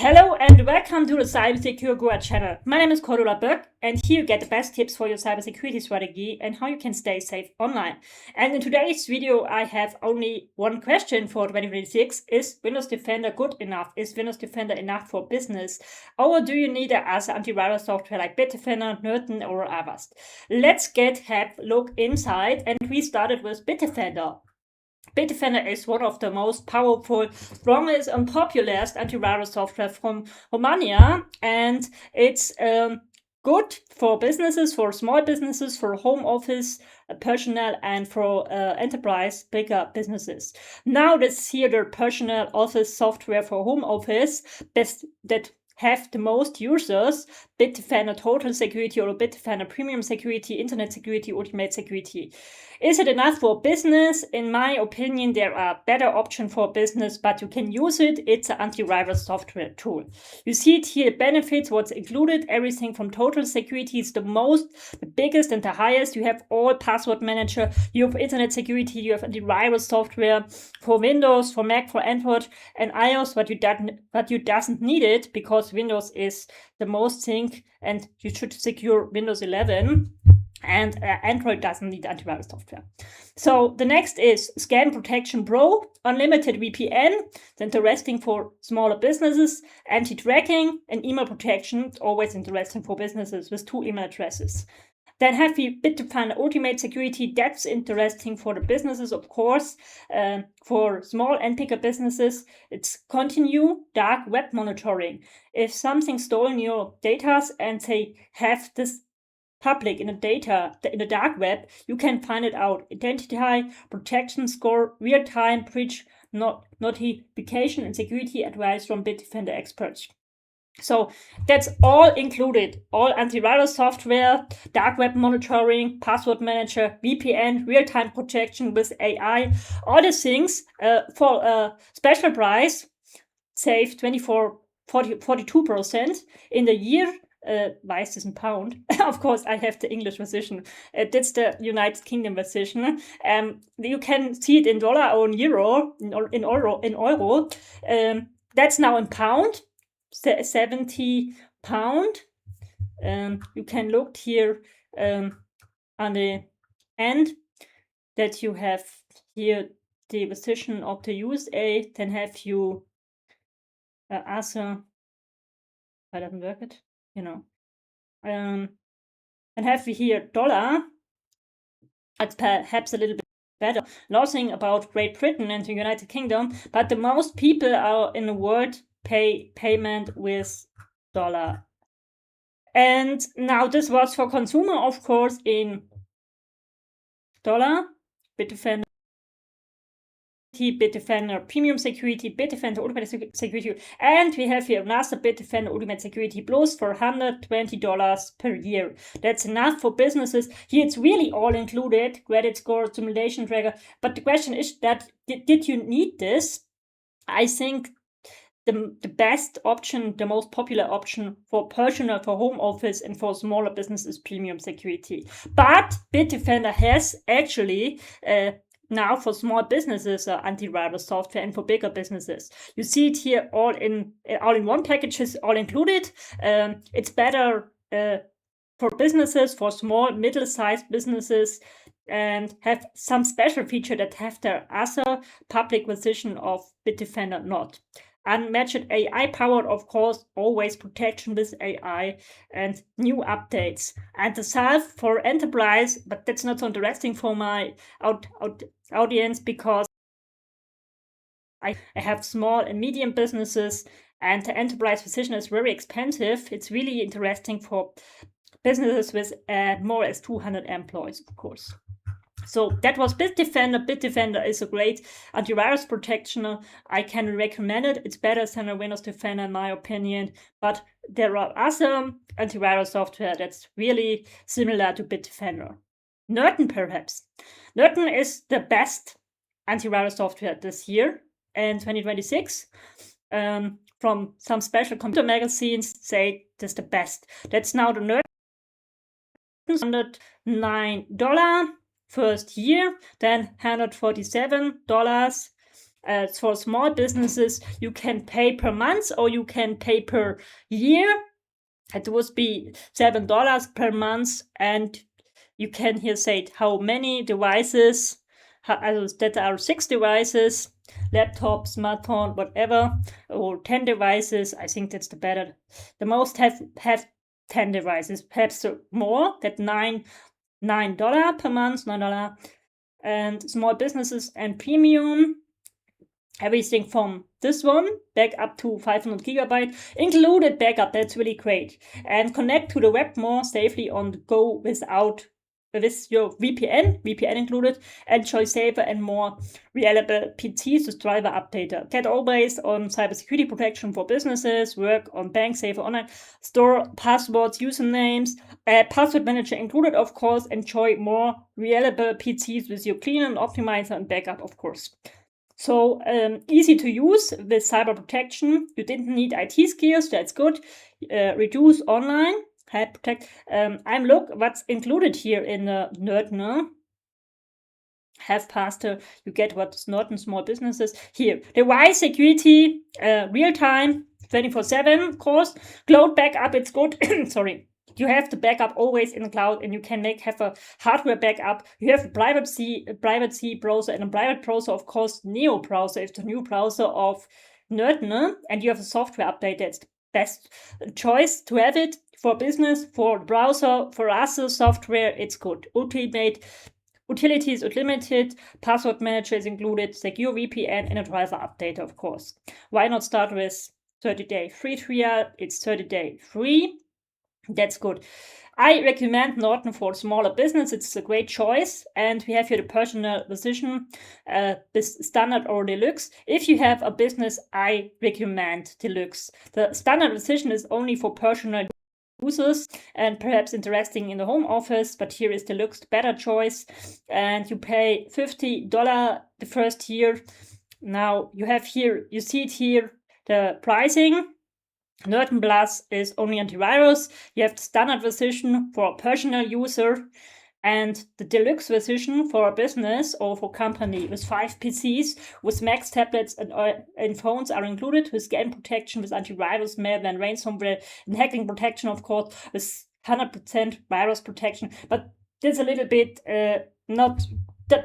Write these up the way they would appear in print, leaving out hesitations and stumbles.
Hello and welcome to the Cybersecurity channel. My name is Cordula Böck and here you get the best tips for your cybersecurity strategy and how you can stay safe online. And in today's video I have only one question for 2026. Is Windows Defender good enough? Is Windows Defender enough for business? Or do you need other antivirus software like Bitdefender, Norton or Avast? Let's have a look inside, and we started with Bitdefender. Bitdefender is one of the most powerful, strongest and popularest antivirus software from Romania, and it's good for businesses, for small businesses, for home office personnel, and for enterprise bigger businesses. Now let's see the personal office software for home office that have the most users: Bitdefender Total Security or Bitdefender Premium Security, Internet Security, Ultimate Security. Is it enough for business? In my opinion, there are better options for business, but you can use it. It's an antivirus software tool. You see it here, benefits, what's included, everything from Total Security is the biggest and the highest. You have all password manager, you have Internet Security, you have antivirus software for Windows, for Mac, for Android and iOS, but you doesn't need it because Windows is the most thing and you should secure Windows 11. And Android doesn't need antivirus software. So the next is Scan Protection Pro, unlimited VPN, it's interesting for smaller businesses, anti-tracking and email protection, it's always interesting for businesses with 2 email addresses. Then have we Bitdefender Ultimate Security, that's interesting for the businesses, of course. For small and bigger businesses, it's continue dark web monitoring. If something stolen your data and they have this public in the dark web, you can find it out. Identify, protection score, real-time breach notification and security advice from Bitdefender experts. So that's all included. All antivirus software, dark web monitoring, password manager, VPN, real-time protection with AI, all the things for a special price, save 42% in the year. Why is this in pound? Of course, I have the English version. That's the United Kingdom version. You can see it in dollar or in euro. In euro. That's now in pound. 70 pound. You can look here on the end that you have here the position of the USA. Then have you other. Why doesn't work it? And have we here dollar. It's perhaps a little bit better. Nothing about Great Britain and the United Kingdom, but the most people are in the world payment with dollar. And now this was for consumer, of course, in dollar. Bitdefender Premium Security, Bitdefender Ultimate Security, and we have here another Bitdefender Ultimate Security Plus for $120 per year. That's enough for businesses. Here it's really all included, credit score, simulation tracker, but the question is that did you need this? I think the best option, the most popular option for personal, for home office and for smaller businesses, Premium Security. But Bitdefender has actually now for small businesses antivirus software and for bigger businesses. You see it here all in one packages, all included. It's better for businesses, for small, middle-sized businesses, and have some special feature that have the other public version of Bitdefender not. Unmatched AI powered, of course, always protection with AI and new updates. And the self for enterprise, but that's not so interesting for my audience because I have small and medium businesses and the enterprise version is very expensive. It's really interesting for businesses with more as 200 employees, of course. So that was Bitdefender. Bitdefender is a great antivirus protection. I can recommend it. It's better than a Windows Defender in my opinion, but there are other antivirus software that's really similar to Bitdefender. Norton perhaps. Norton is the best antivirus software this year in 2026. From some special computer magazines say this the best. That's now the Norton $109 first year, then $147 For small businesses, you can pay per month or you can pay per year. It would be $7 per month, and you can here say how many devices. That are 6 devices, laptop, smartphone, whatever, or 10 devices. I think that's the most have 10 devices, perhaps more. That $9 per month, $9. And small businesses and premium, everything from this one back up to 500 gigabyte, included backup. That's really great. And connect to the web more safely on the go with your VPN included. Enjoy safer and more reliable PCs with driver updater. Get always on cybersecurity protection for businesses. Work on bank safer online. Store passwords, usernames. Password manager included, of course. Enjoy more reliable PCs with your cleaner and optimizer and backup, of course. So easy to use with cyber protection. You didn't need IT skills. That's good. Reduce online. Help protect. I'm look what's included here in Nerdner. Have faster. You get what's not in small businesses here. Device security, real time, 24/7 course. Cloud backup. It's good. Sorry. You have the backup always in the cloud, and you can have a hardware backup. You have a private C browser and a private browser, of course. Neo browser is the new browser of Nerdner, and you have a software update. That's the best choice to have it for business, for the browser, for us, the software. It's good. Ultimate utilities unlimited, password manager is included, secure VPN, and a driver update, of course. Why not start with 30-day free trial? It's 30-day free. That's good. I recommend Norton for smaller business. It's a great choice. And we have here the personal decision, this standard or deluxe. If you have a business, I recommend deluxe. The standard decision is only for personal users and perhaps interesting in the home office, but here is deluxe, better choice. And you pay $50 the first year. Now you see it here, the pricing. Norton Plus is only antivirus. You have the standard version for a personal user and the deluxe version for a business or for company with 5 PCs, with Macs, tablets, and phones are included, with scam protection, with antivirus, malware, and ransomware, and hacking protection, of course, with 100% virus protection. But this is a little bit not.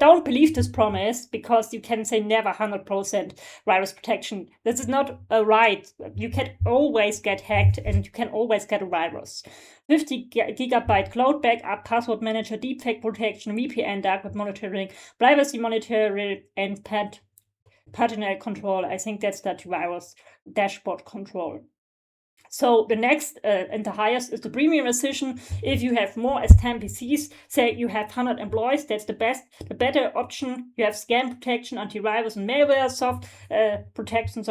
Don't believe this promise, because you can say never 100% virus protection. This is not right. You can always get hacked and you can always get a virus. 50 gigabyte cloud backup, password manager, deepfake protection, VPN, dark web monitoring, privacy monitoring, and pattern control. I think that's that virus dashboard control. So the next and the highest is the premium version. If you have more as 10 PCs, say you have 100 employees, that's the better option. You have scam protection, antivirus, and malware soft protection.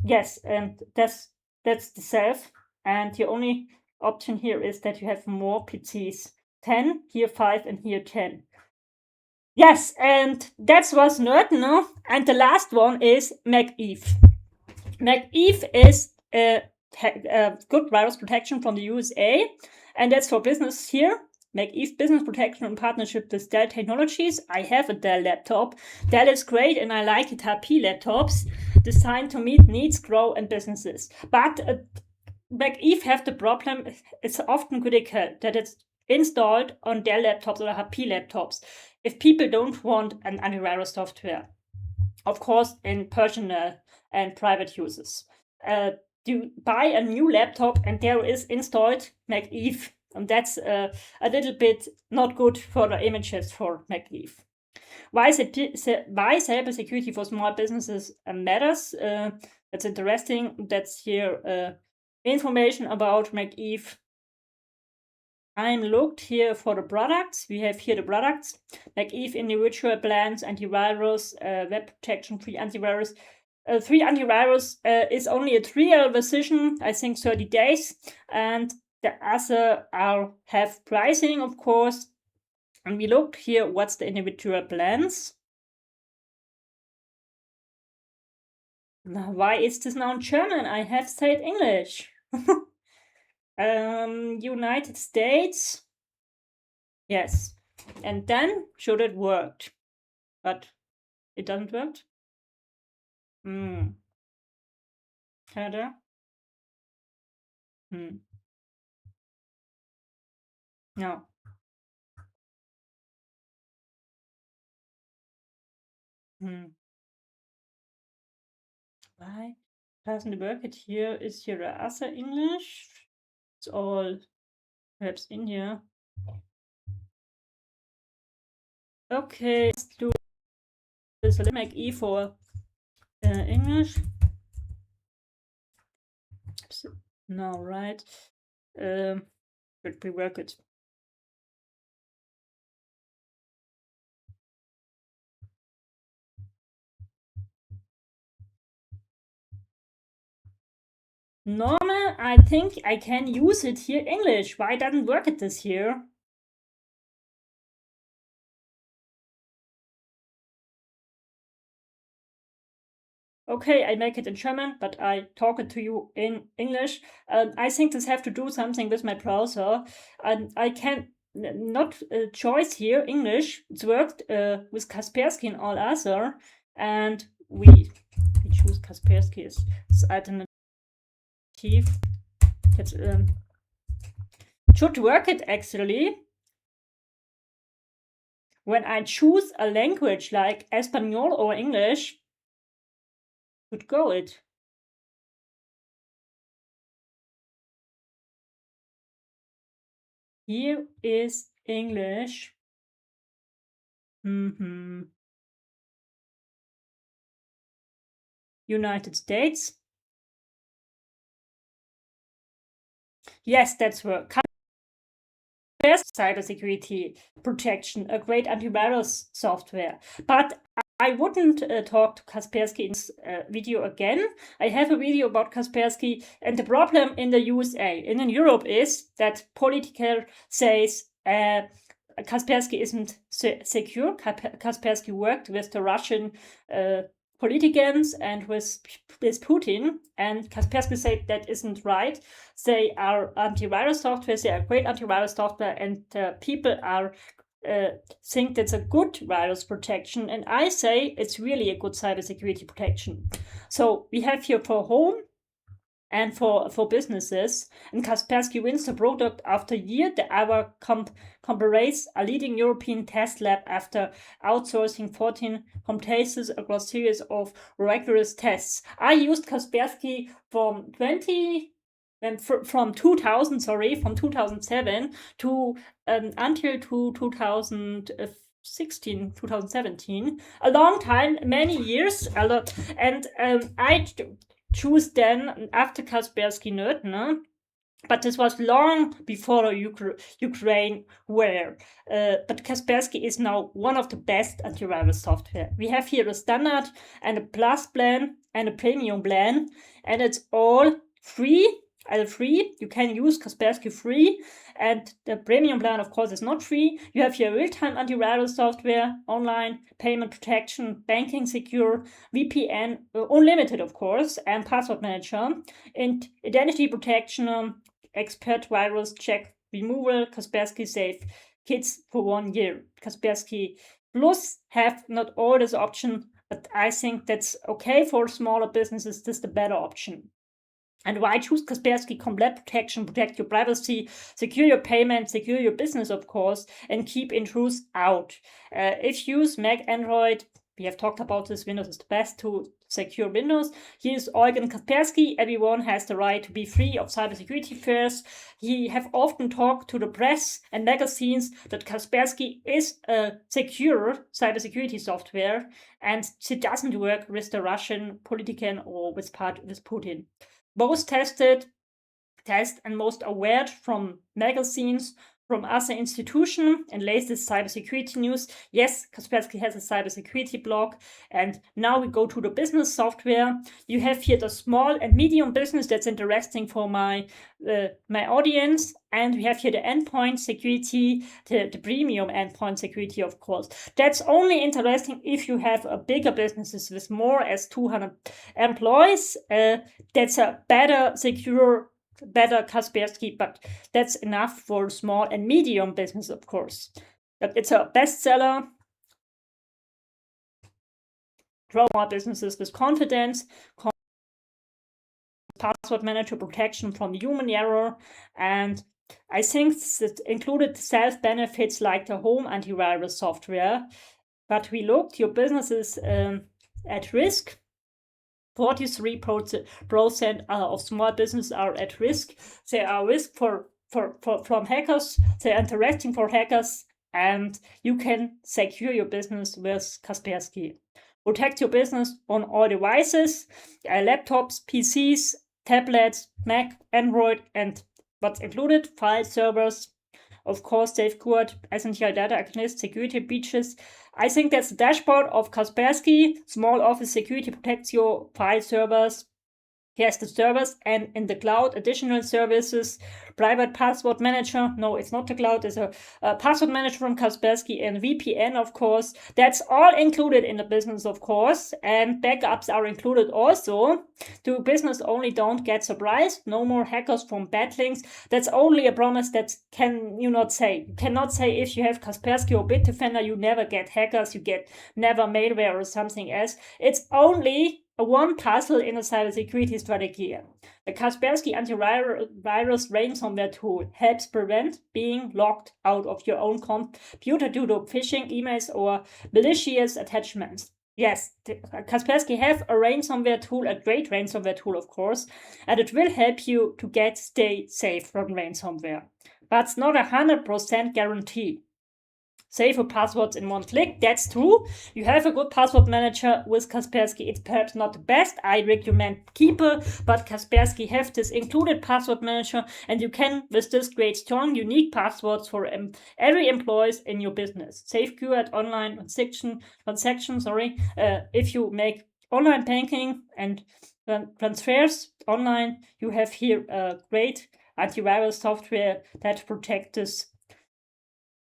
Yes, and that's the self. And the only option here is that you have more PCs. 10, here 5, and here 10. Yes, and that was Nerdner. And the last one is McEve. McEve is good virus protection from the USA, and that's for business here. McEve business protection in partnership with Dell Technologies. I have a Dell laptop. Dell is great, and I like it. HP laptops designed to meet needs, grow, and businesses. But McEve have the problem. It's often critical that it's installed on Dell laptops or HP laptops. If people don't want an antivirus software, of course, in personal and private uses. You buy a new laptop and there is installed McEve, and that's a little bit not good for the images for McEve. Why cybersecurity for small businesses matters? That's interesting. That's here information about McEve. I'm looked here for the products. We have here the products. McEve individual plans, antivirus, web protection, free antivirus. Free antivirus is only a trial version, I think 30 days, and the other have pricing, of course. And we looked here what's the individual plans. Now, why is this now in German? I have said English. United States. Yes. And then should it work? But it doesn't work. Canada? No. Why doesn't work it here? Is here a other English? It's all perhaps in here. Okay, let's do this. Let's make E for English. No, right? But we work it. Normal, I think I can use it here English. Why doesn't work it this here? Okay, I make it in German, but I talk it to you in English. I think this have to do something with my browser. I can not choose here English. It's worked with Kaspersky and all other, and we choose Kaspersky as alternative. It should work it actually. When I choose a language like Espanol or English, would go it. Here is English. United States. Yes, that's work. Cybersecurity protection, a great antivirus software. But I wouldn't talk to Kaspersky in this video again. I have a video about Kaspersky, and the problem in the USA and in Europe is that political says Kaspersky isn't secure. Kaspersky worked with the Russian politicians and with Putin, and Kaspersky said that isn't right. They are antivirus software, they are great antivirus software, and people are think that's a good virus protection, and I say it's really a good cybersecurity protection. So we have here for home and for businesses, and Kaspersky wins the product after a year. The Our compares a leading European test lab after outsourcing 14 home tests across series of rigorous tests. I used Kaspersky from 2007 to until 2016, 2017, a long time, many years, a lot, and I choose then after Kaspersky Nerd, but this was long before Ukraine war. But Kaspersky is now one of the best antivirus software. We have here a standard and a plus plan and a premium plan, and it's all free. You can use Kaspersky free, and the premium plan, of course, is not free. You have here real-time antivirus software, online payment protection, banking secure, VPN, unlimited, of course, and password manager, and identity protection, expert virus check removal, Kaspersky Safe Kids for 1 year. Kaspersky Plus have not all this option, but I think that's okay for smaller businesses. This is the better option. And why choose Kaspersky Complete Protection? Protect your privacy, secure your payment, secure your business, of course, and keep intrudes out. If you use Mac, Android, we have talked about this, Windows is the best to secure Windows. Here's Eugen Kaspersky. Everyone has the right to be free of cybersecurity fears. He have often talked to the press and magazines that Kaspersky is a secure cybersecurity software, and it doesn't work with the Russian politician or with Putin. Most test and most aware from magazines, from other institutions, and latest cybersecurity news. Yes, Kaspersky has a cybersecurity blog, and now we go to the business software. You have here the small and medium business that's interesting for my audience, and we have here the endpoint security, the premium endpoint security, of course. That's only interesting if you have a bigger businesses with more as 200 employees. That's a better secure, better Kaspersky, but that's enough for small and medium business, of course. But it's a bestseller. grow more businesses with confidence, password manager protection from human error, and I think that included self-benefits like the home antivirus software. But we looked, your business is at risk. 43% of small businesses are at risk. They are risk from hackers. They are interesting for hackers, and you can secure your business with Kaspersky. Protect your business on all devices, laptops, PCs, tablets, Mac, Android, and what's included, file servers, of course, safeguard essential data against security breaches. I think that's the dashboard of Kaspersky. Small office security protects your file servers. Here's the servers, and in the cloud, additional services, private password manager. No, it's not the cloud. It's a password manager from Kaspersky and VPN, of course. That's all included in the business, of course. And backups are included also. To business only, don't get surprised. No more hackers from bad links. That's only a promise that you cannot say if you have Kaspersky or Bitdefender, you never get hackers, you get never malware or something else. It's only one puzzle in a cybersecurity strategy. The Kaspersky Antivirus ransomware tool helps prevent being locked out of your own computer due to phishing emails or malicious attachments. Yes, Kaspersky have a ransomware tool, a great ransomware tool, of course, and it will help you to stay safe from ransomware. But it's not 100% guarantee. Save your passwords in one click. That's true. You have a good password manager with Kaspersky. It's perhaps not the best. I recommend Keeper, but Kaspersky have this included password manager, and you can, with this, create strong, unique passwords for every employee in your business. Safeguard online transaction. If you make online banking and transfers online, you have here a great antivirus software that protects this.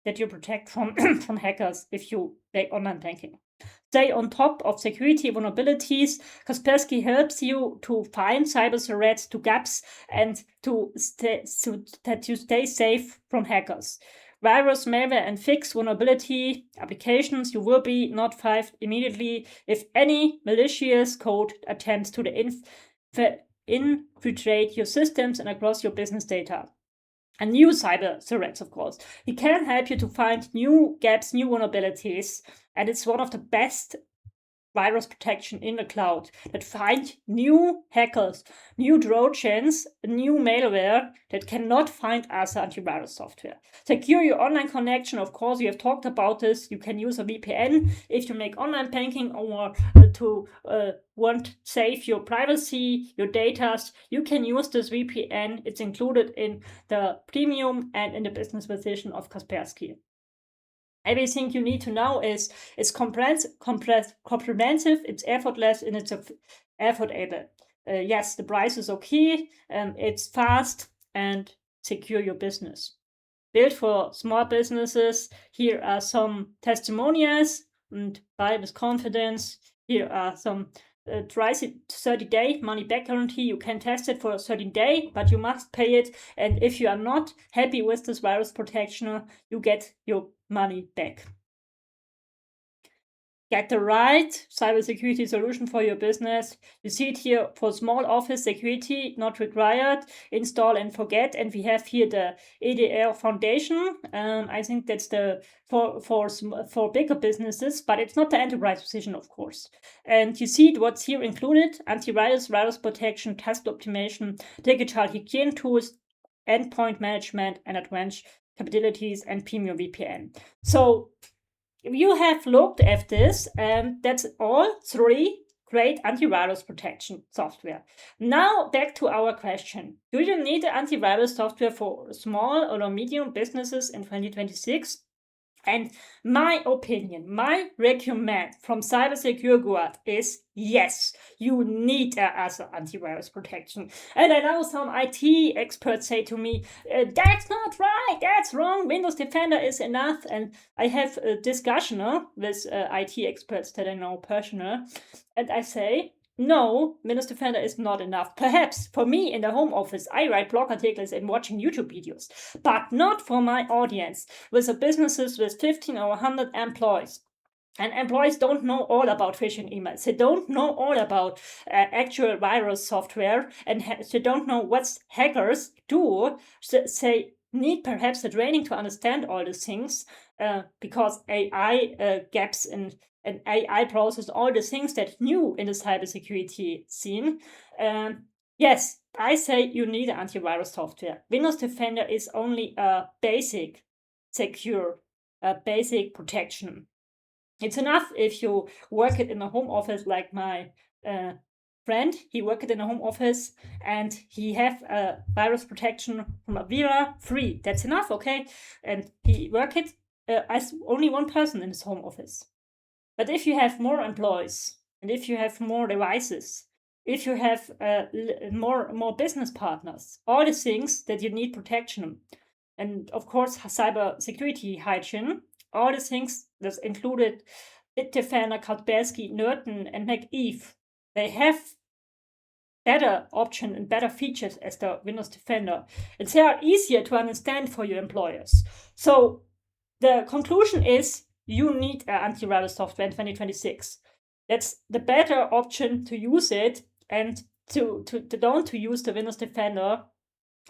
That you protect from hackers if you make online banking. Stay on top of security vulnerabilities. Kaspersky helps you to find cyber threats, to gaps, and that you stay safe from hackers. Virus, malware, and fix vulnerability applications. You will be notified immediately if any malicious code attempts to infiltrate your systems and across your business data. And new cyber threats, of course. It can help you to find new gaps, new vulnerabilities, and it's one of the best virus protection in the cloud that find new hackers, new Trojans, new malware that cannot find other antivirus software. Secure your online connection, of course, we have talked about this. You can use a VPN if you make online banking or to save your privacy, your data. You can use this VPN. It's included in the premium and in the business version of Kaspersky. Everything you need to know is it's comprehensive, it's effortless, and it's affordable. Yes, the price is okay, it's fast, and secure your business. Built for small businesses. Here are some testimonials, and buy with confidence. Here are some 30-day money back guarantee. You can test it for 30 days, but you must pay it. And if you are not happy with this virus protection, you get your money back. Get the right cybersecurity solution for your business. You see it here for small office security, not required, install and forget. And we have here the EDR foundation. I think that's the for bigger businesses, but it's not the enterprise version, of course. And you see what's here included: antivirus, virus protection, task optimization, digital hygiene tools, endpoint management, and advanced capabilities, and premium VPN. So you have looked at this, and that's all 3 great antivirus protection software. Now back to our question. Do you need antivirus software for small or medium businesses in 2026? And my opinion, my recommend from Cybersecurity is yes, you need as antivirus protection. And I know some IT experts say to me, that's not right, that's wrong, Windows Defender is enough. And I have a discussion with IT experts that I know personally, and I say, no, Windows Defender is not enough. Perhaps for me in the home office, I write blog articles and watching YouTube videos, but not for my audience with businesses with 15 or 100 employees. And employees don't know all about phishing emails. They don't know all about actual virus software, and they don't know what hackers do. So they need perhaps a training to understand all these things, because AI gaps in an AI process, all the things that new in the cybersecurity scene. Yes, I say you need antivirus software. Windows Defender is only a basic secure, basic protection. It's enough if you work it in a home office, like my friend. He worked it in a home office and he have a virus protection from Avira free. That's enough, okay? And he worked it as only one person in his home office. But if you have more employees and if you have more devices, if you have more business partners, all the things that you need protection, and of course cyber security hygiene, all the things that's included Bitdefender, Kaspersky, Norton, and McEve, they have better option and better features as the Windows Defender, and they are easier to understand for your employers. So the conclusion is you need antivirus software in 2026. That's the better option to use it, and to don't to use the Windows Defender,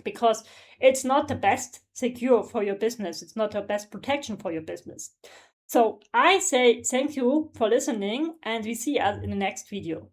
because it's not the best secure for your business. It's not the best protection for your business. So I say thank you for listening, and we see us in the next video.